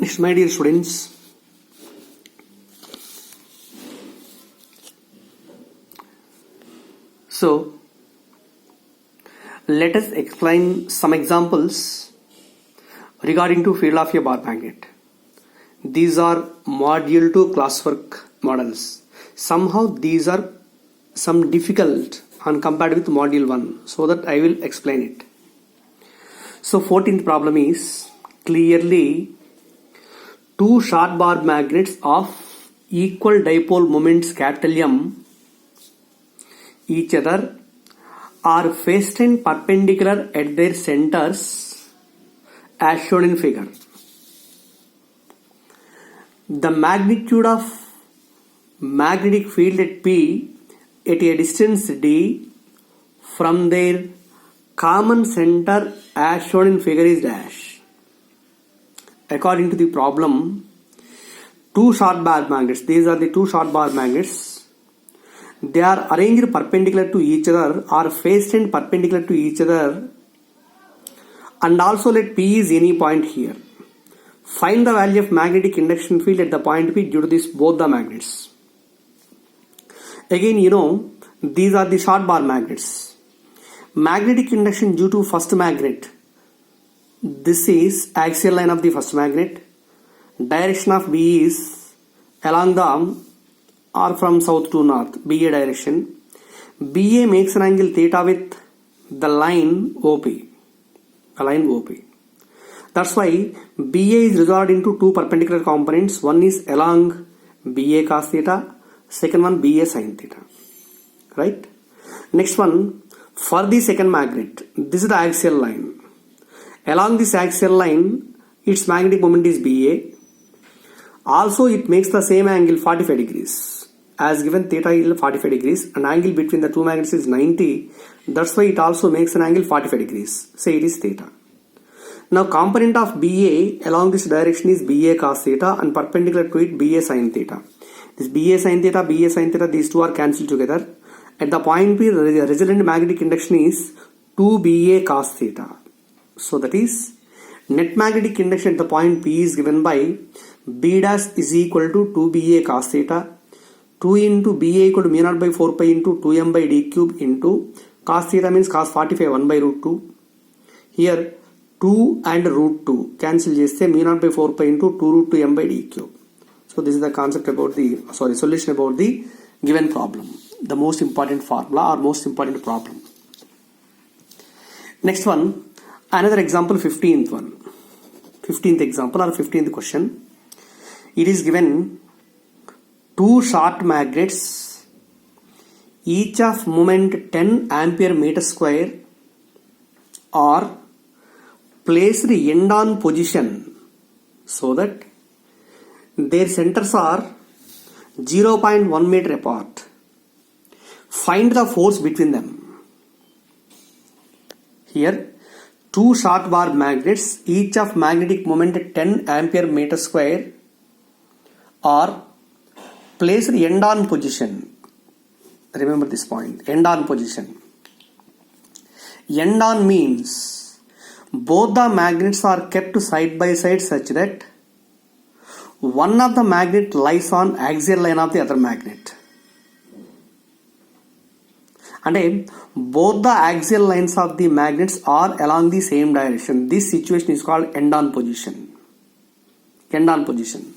Next, my dear students, so let us explain some examples regarding to field of a bar magnet. These are module 2 classwork models. Somehow these are some difficult and compared with module 1, so that I will explain it. So 14th problem is clearly two short bar magnets of equal dipole moments capital M each other are fastened perpendicular at their centers as shown in figure. The magnitude of magnetic field at P at a distance d from their common center as shown in figure is dash. According to the problem, two short bar magnets, these are the two short bar magnets, they are arranged perpendicular to each other or fastened perpendicular to each other, and also let P is any point here. Find the value of magnetic induction field at the point P due to this both the magnets. Again, these are the short bar magnets. Magnetic induction due to first magnet. This is axial line of the first magnet. Direction of B is along the or from south to north, BA direction. BA makes an angle theta with the line OP. That's why BA is resolved into two perpendicular components. One is along BA cos theta, second one BA sin theta. Right? Next one, for the second magnet, this is the axial line. Along this axial line, its magnetic moment is BA. Also, it makes the same angle 45 degrees. As given, theta is 45 degrees and angle between the two magnets is 90. That's why it also makes an angle 45 degrees. Say it is theta. Now, component of BA along this direction is BA cos theta and perpendicular to it BA sin theta. This BA sin theta, these two are cancelled together. At the point P, the resultant magnetic induction is 2BA cos theta. So that is net magnetic induction at the point P is given by B dash is equal to 2BA cos theta. 2 into BA equal to mu naught by 4 pi into 2m by d cube into cos theta means cos 45 1 by root 2. Here 2 and root 2 cancel jeste mu naught by 4 pi into 2 root 2 m by d cube. So this is the concept about solution about the given problem. The most important formula or most important problem. Next one, another example, 15th one. 15th example or 15th question. It is given two short magnets, each of moment 10 ampere meter square, are placed end on position so that their centers are 0.1 meter apart. Find the force between them. Here, two short bar magnets, each of magnetic moment 10 ampere meter square, are placed end on position. Remember this point, end on position. End on means both the magnets are kept side by side such that one of the magnet lies on axial line of the other magnet. And both the axial lines of the magnets are along the same direction. This situation is called end on position. End on position.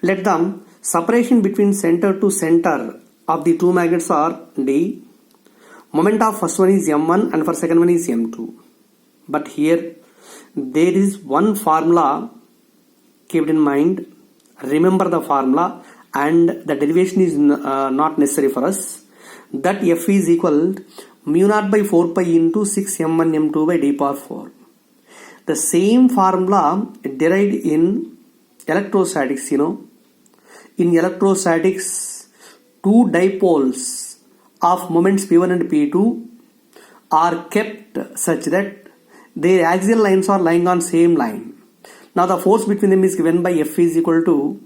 Let them separation between center to center of the two magnets are d. Moment of first one is m1 and for second one is m2. But here there is one formula kept in mind. Remember the formula and the derivation is not necessary for us. That F is equal mu naught by 4 pi into 6 m1 m2 by d power 4. The same formula derived in electrostatics, In electrostatics, two dipoles of moments P1 and P2 are kept such that their axial lines are lying on same line. Now the force between them is given by F is equal to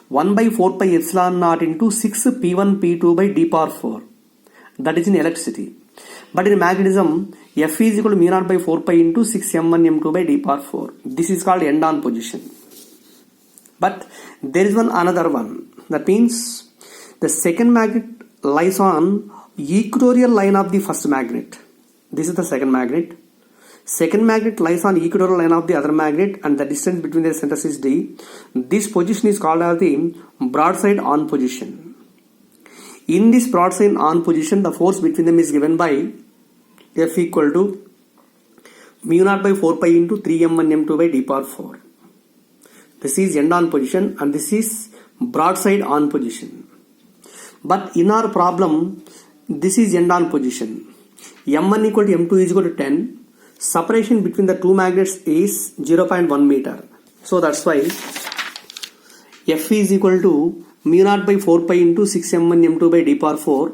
1 by 4 pi epsilon naught into 6 P1 P2 by d power 4. That is in electricity. But in magnetism, F is equal to mu naught by 4 pi into 6 m1 m2 by d power 4. This is called end on position. But there is another one. That means the second magnet lies on equatorial line of the first magnet. This is the second magnet. Second magnet lies on equatorial line of the other magnet, and the distance between their centers is d. This position is called as the broadside on position. In this broadside on position, the force between them is given by F equal to mu naught by 4 pi into 3m1 m2 by d power 4. This is end on position and this is broadside on position. But in our problem, this is end on position. m1 equal to m2 is equal to 10. Separation between the two magnets is 0.1 meter. So that's why F is equal to mu naught by 4 pi into 6m1 m2 by d power 4.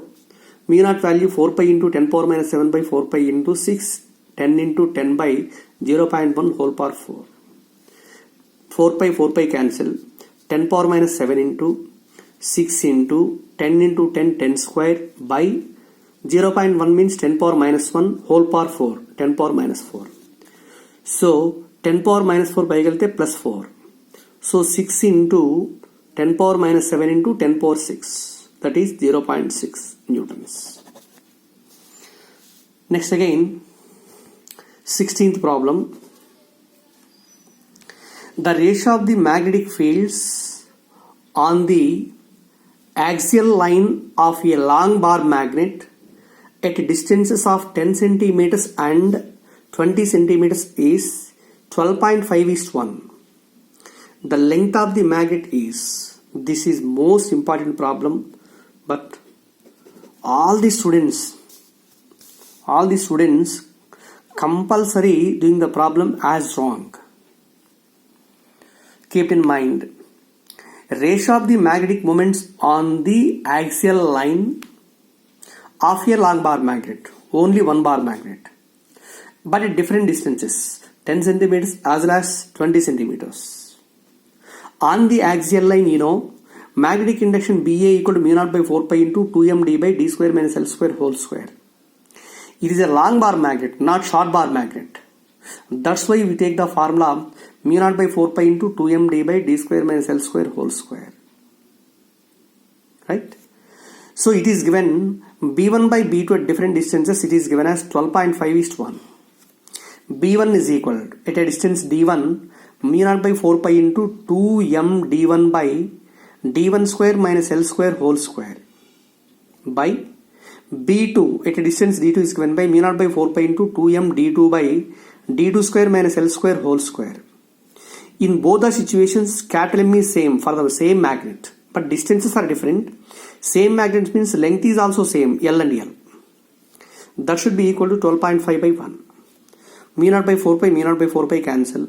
Mu naught value 4 pi into 10 power minus 7 by 4 pi into 6, 10 into 10 by 0.1 whole power 4. 4 pi cancel. 10 power minus 7 into 6 into 10 into 10, 10 square by 0.1 means 10 power minus 1 whole power 4, 10 power minus 4. So 10 power minus 4 by plus 4. So 6 into 10 power minus 7 into 10 power 6, that is 0.6 newtons. Next again, 16th problem. The ratio of the magnetic fields on the axial line of a long bar magnet at distances of 10 centimeters and 20 centimeters is 12.5:1. The length of the magnet is, this is most important problem, but all the students compulsory doing the problem as wrong. Keep in mind, ratio of the magnetic moments on the axial line of a long bar magnet, only one bar magnet, but at different distances, 10 centimeters as well as 20 centimeters. On the axial line, magnetic induction BA equal to mu naught by 4 pi into 2md by d square minus L square whole square. It is a long bar magnet, not short bar magnet. That's why we take the formula mu naught by 4 pi into 2md by d square minus L square whole square. Right? So it is given B1 by B2 at different distances, it is given as 12.5:1. B1 is equal at a distance D1 mu naught by 4 pi into 2m D1 by D1 square minus L square whole square by B2 at a distance D2 is given by mu naught by 4 pi into 2m D2 by D2 square minus L square whole square. In both the situations, capital M is same for the same magnet, but distances are different. Same magnet means length is also same, L and L. That should be equal to 12.5/1. Mu naught by 4 pi, mu naught by 4 pi cancel.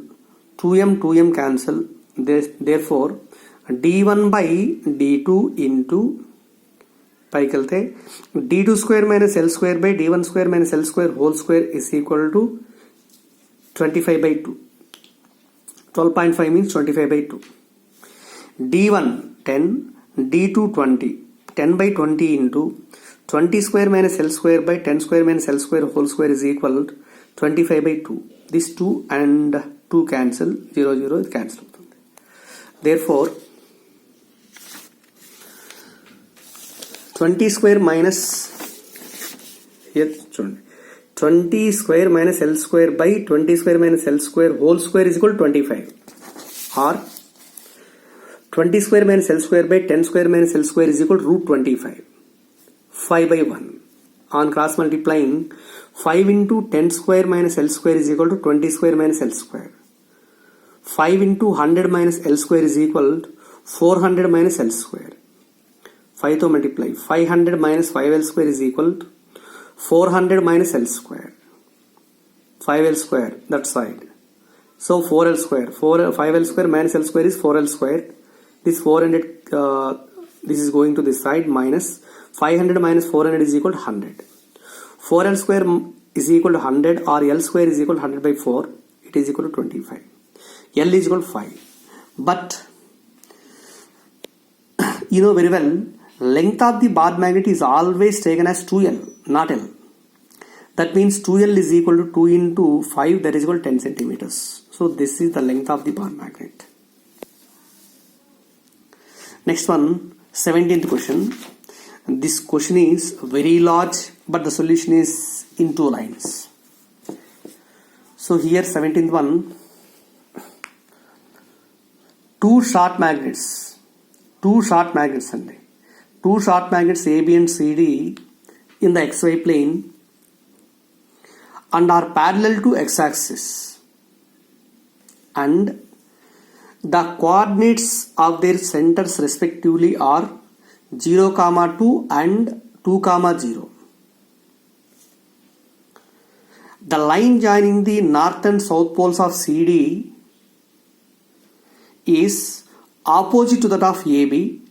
2m cancel. Therefore, d1 by d2 into pi kalte d2 square minus L square by d1 square minus L square whole square is equal to 25/2. 12.5 means 25/2. d1 10, d2 20. 10 by 20 into 20 square minus L square by 10 square minus L square whole square is equal to 25/2. This 2 and 2 cancel, 0 0 it cancel. Therefore 20 square minus, here 20 square minus L square by 20 square minus L square whole square is equal to 25, or 20 square minus L square by 10 square minus L square is equal to root 25. 5/1. On cross multiplying, 5 into 10 square minus L square is equal to 20 square minus L square. 5 into 100 minus L square is equal to 400 minus L square. 5 to multiply. 500 minus 5L square is equal to 400 minus L square. 5L square, that side. So 4L square. 5L square minus L square is 4L square. This 400, this is going to this side, minus 500 minus 400 is equal to 100. 4L square is equal to 100, or L square is equal to 100 by 4. It is equal to 25. L is equal to 5. But you know very well, length of the bar magnet is always taken as 2L, not L. That means 2L is equal to 2 into 5, that is equal to 10 centimeters. So this is the length of the bar magnet. Next one, 17th question. This question is very large, but the solution is in 2 lines. So here 17th one, two short magnets and two short magnets AB and CD in the XY plane and are parallel to x-axis, and the coordinates of their centers respectively are 0, 2 and 2, 0. The line joining the north and south poles of CD is opposite to that of AB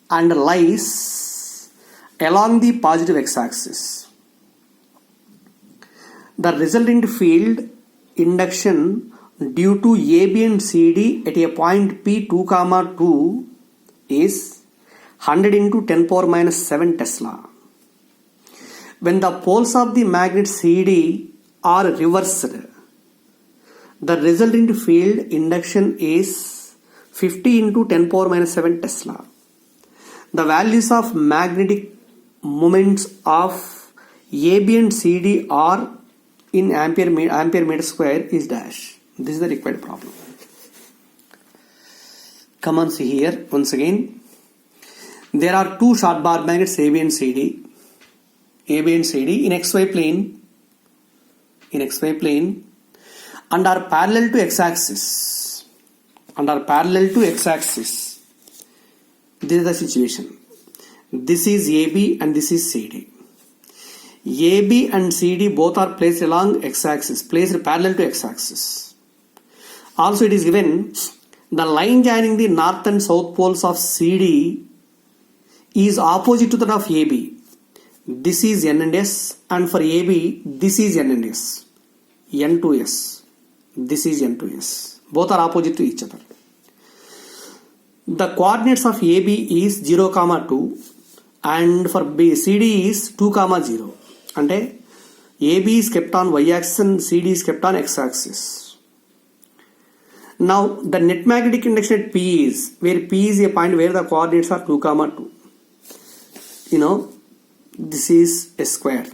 and lies along the positive x-axis. The resultant field induction due to AB and CD at a point P 2, 2 is 100 into 10 power minus 7 Tesla. When the poles of the magnet CD are reversed, the resultant field induction is 50 into 10 power minus 7 Tesla. The values of magnetic moments of AB and CD are in ampere meter square is dash. This is the required problem. Come on, see here once again. There are two short bar magnets AB and CD in XY plane and are parallel to x-axis. This is the situation. This is AB and this is CD. AB and CD both are placed along x-axis, placed parallel to x-axis. Also it is given the line joining the north and south poles of CD is opposite to that of AB. This is N and S, and for AB this is N and S. N to S. This is N to S. Both are opposite to each other. The coordinates of AB is 0, 2 and for CD is 2, 0. Ante AB is kept on y-axis and CD is kept on x-axis. Now the net magnetic induction at P is, where P is a point where the coordinates are 2, 2. You know, this is a square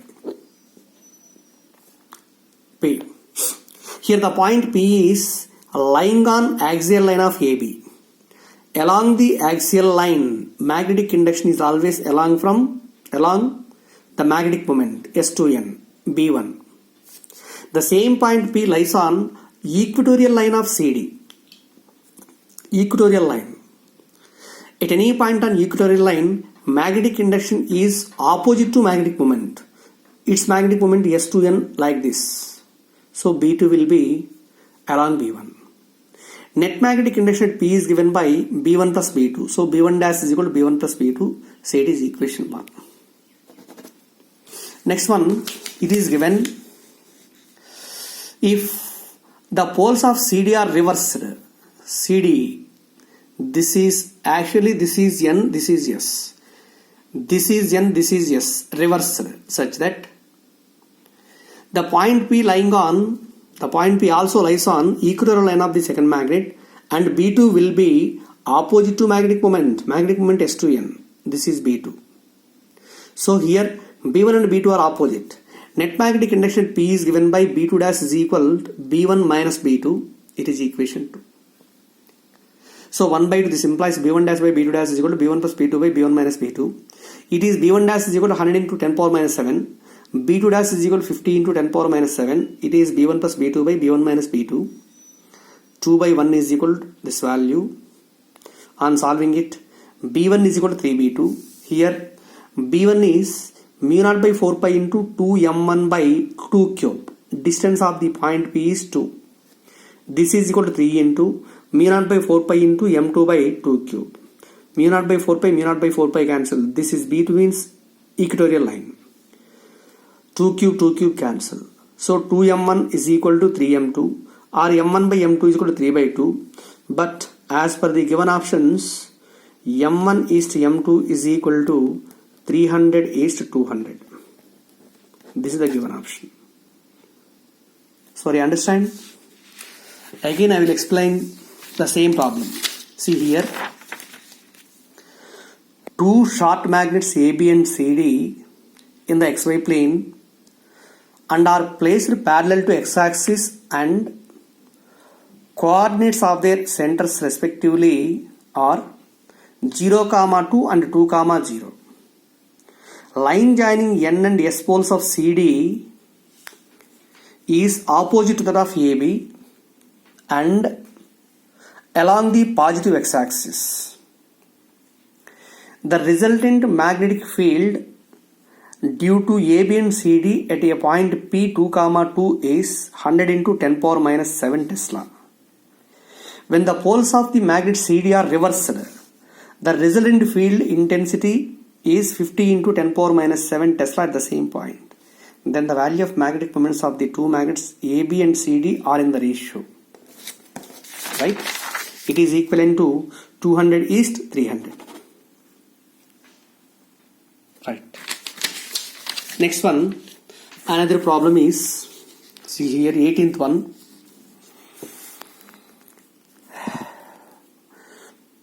P. Here the point P is lying on axial line of AB. Along the axial line, magnetic induction is always along the magnetic moment S to N, B1. The same point P lies on equatorial line of CD. Equatorial line. At any point on equatorial line, magnetic induction is opposite to magnetic moment. Its magnetic moment S to N like this. So B2 will be along B1. Net magnetic induction at P is given by B1 plus B2. So B1 dash is equal to B1 plus B2. So it is equation 1. Next one, it is given if the poles of CD are reversed. CD, this is N, this is S. This is N, this is S, reversed, such that the point P also lies on equatorial line of the second magnet, and B2 will be opposite to magnetic moment S to N. This is B2. So here B1 and B2 are opposite. Net magnetic induction P is given by B2 dash is equal to B1 minus B2. It is equation 2. So 1 by 2, this implies B1 dash by B2 dash is equal to B1 plus B2 by B1 minus B2. It is B1 dash is equal to 100 into 10 power minus 7. B2 dash is equal to 50 into 10 power minus 7. It is B1 plus B2 by B1 minus B2. 2 by 1 is equal to this value. On solving it, B1 is equal to 3B2. Here B1 is mu naught by 4 pi into 2m1 by 2 cube. Distance of the point P is 2. This is equal to 3 into mu naught by 4 pi into m2 by 2 cube. Mu naught by 4 pi cancel. This is B2 means equatorial line. 2 cube cancel. So 2m1 is equal to 3m2, or m1 by m2 is equal to 3 by 2. But as per the given options, m1 is to m2 is equal to 300 is to 200. This is the given option. Sorry, understand? Again I will explain the same problem. See here. two short magnets AB and CD in the XY plane and are placed parallel to x-axis, and coordinates of their centers respectively are 0, 2 and 2, 0. Line joining N and S poles of CD is opposite to that of AB and along the positive x-axis. The resultant magnetic field due to AB and CD at a point P 2, 2 is 100 into 10 power minus 7 Tesla. When the poles of the magnet CD are reversed, the resultant field intensity is 50 into 10 power minus 7 Tesla at the same point. Then the value of magnetic moments of the two magnets AB and CD are in the ratio. Right? It is equivalent to 200 is 300. Right. Next one, another problem is, see here, 18th one.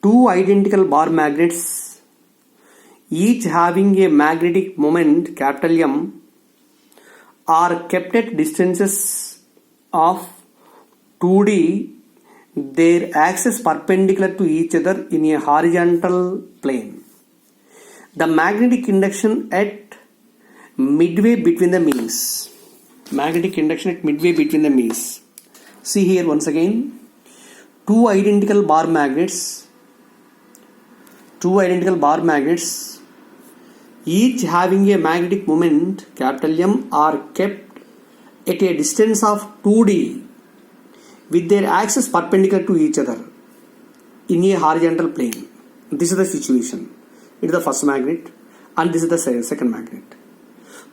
Two identical bar magnets, each having a magnetic moment capital M, are kept at distances of 2D, their axes perpendicular to each other in a horizontal plane. The magnetic induction at midway between the means. Magnetic induction at midway between the means. See here once again, two identical bar magnets, each having a magnetic moment capital M, are kept at a distance of 2D with their axes perpendicular to each other in a horizontal plane. This is the situation. It is the first magnet and this is the second magnet.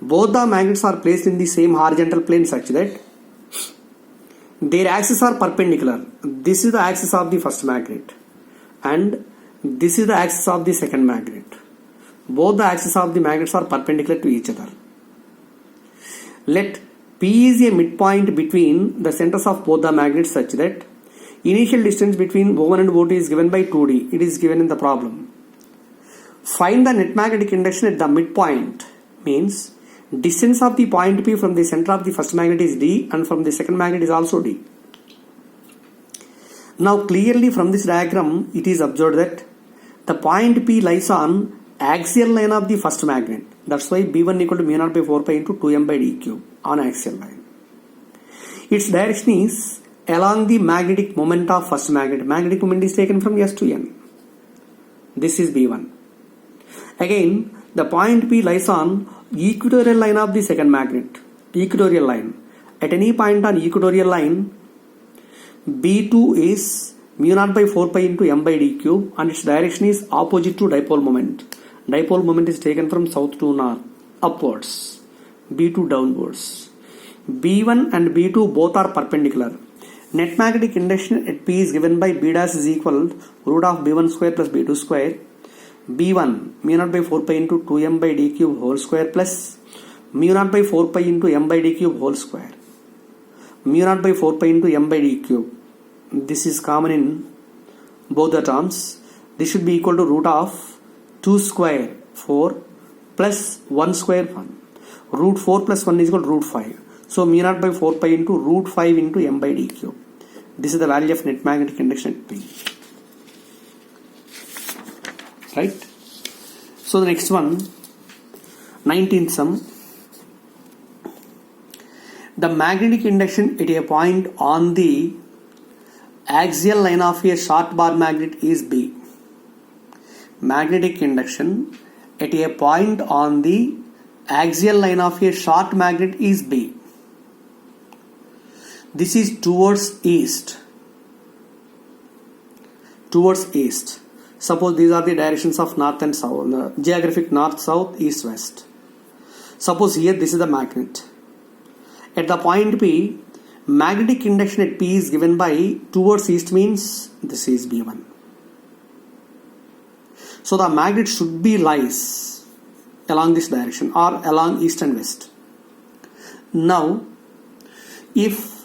Both the magnets are placed in the same horizontal plane such that their axes are perpendicular. This is the axis of the first magnet and this is the axis of the second magnet. Both the axes of the magnets are perpendicular to each other. Let P is a midpoint between the centers of both the magnets such that initial distance between O1 and O2 is given by 2D. It is given in the problem. Find the net magnetic induction at the midpoint means distance of the point P from the center of the first magnet is D and from the second magnet is also D. Now clearly from this diagram it is observed that the point P lies on axial line of the first magnet. That's why B1 equal to mu naught by 4 pi into 2m by d cube on axial line. Its direction is along the magnetic moment of first magnet. Magnetic moment is taken from S to N. This is B1. Again, the point P lies on equatorial line of the second magnet. Equatorial line. At any point on equatorial line, B2 is mu naught by 4 pi into m by d cube and its direction is opposite to dipole moment. Dipole moment is taken from south to north, upwards, B2 downwards. B1 and B2 both are perpendicular. Net magnetic induction at P is given by B dash is equal root of B1 square plus B2 square. B1 mu naught by 4 pi into 2m by d cube whole square plus mu naught by 4 pi into m by d cube whole square. Mu naught by 4 pi into m by d cube. This is common in both the terms. This should be equal to root of 2 square 4 plus 1 square 1. Root 4 plus 1 is equal to root 5. So mu naught by 4 pi into root 5 into m by d cube. This is the value of net magnetic induction at P. Right? So the next one, 19th sum. The magnetic induction at a point on the axial line of a short bar magnet is B. Magnetic induction at a point on the axial line of a short magnet is B. This is towards east. Towards east. Suppose these are the directions of north and south, geographic north, south, east, west. Suppose here this is the magnet. At the point P, magnetic induction at P is given by towards east means this is B1. So the magnet should be lies along this direction or along east and west. Now, if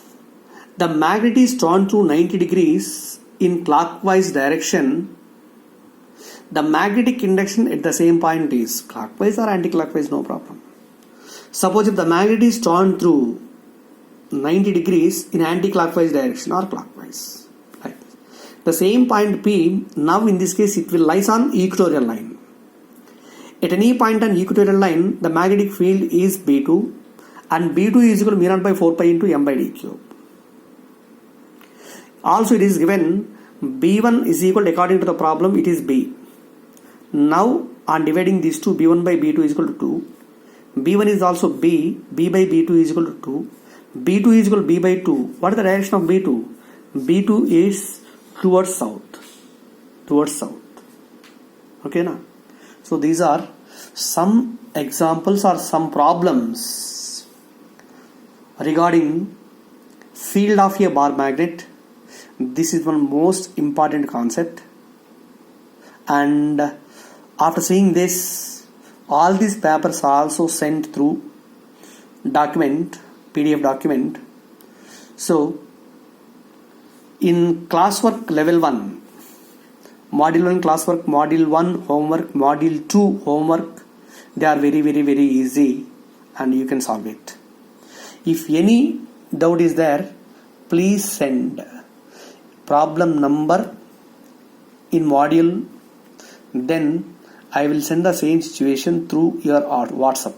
the magnet is turned to 90 degrees in clockwise direction, The magnetic induction at the same point is clockwise or anti-clockwise, no problem. Suppose if the magnet is torn through 90 degrees in anti-clockwise direction or clockwise. Right. The same point P, now in this case it will lies on equatorial line. At any point on equatorial line, the magnetic field is B2 and B2 is equal to mu naught by 4 pi into m by d cube. Also it is given B1 is equal to, according to the problem, it is B. Now on dividing these two, B1 by B2 is equal to 2. B1 is also B, B by B2 is equal to 2. B2 is equal to B by 2. What is the direction of B2? B2 is towards south. Towards south. Okay, na? So these are some examples or some problems regarding field of a bar magnet. This is one most important concept, and after seeing this, all these papers are also sent through document, PDF document. So in classwork level 1, module 1 classwork, module 1 homework, module 2 homework, they are very easy and you can solve it. If any doubt is there, please send problem number in module, then I will send the same situation through your WhatsApp.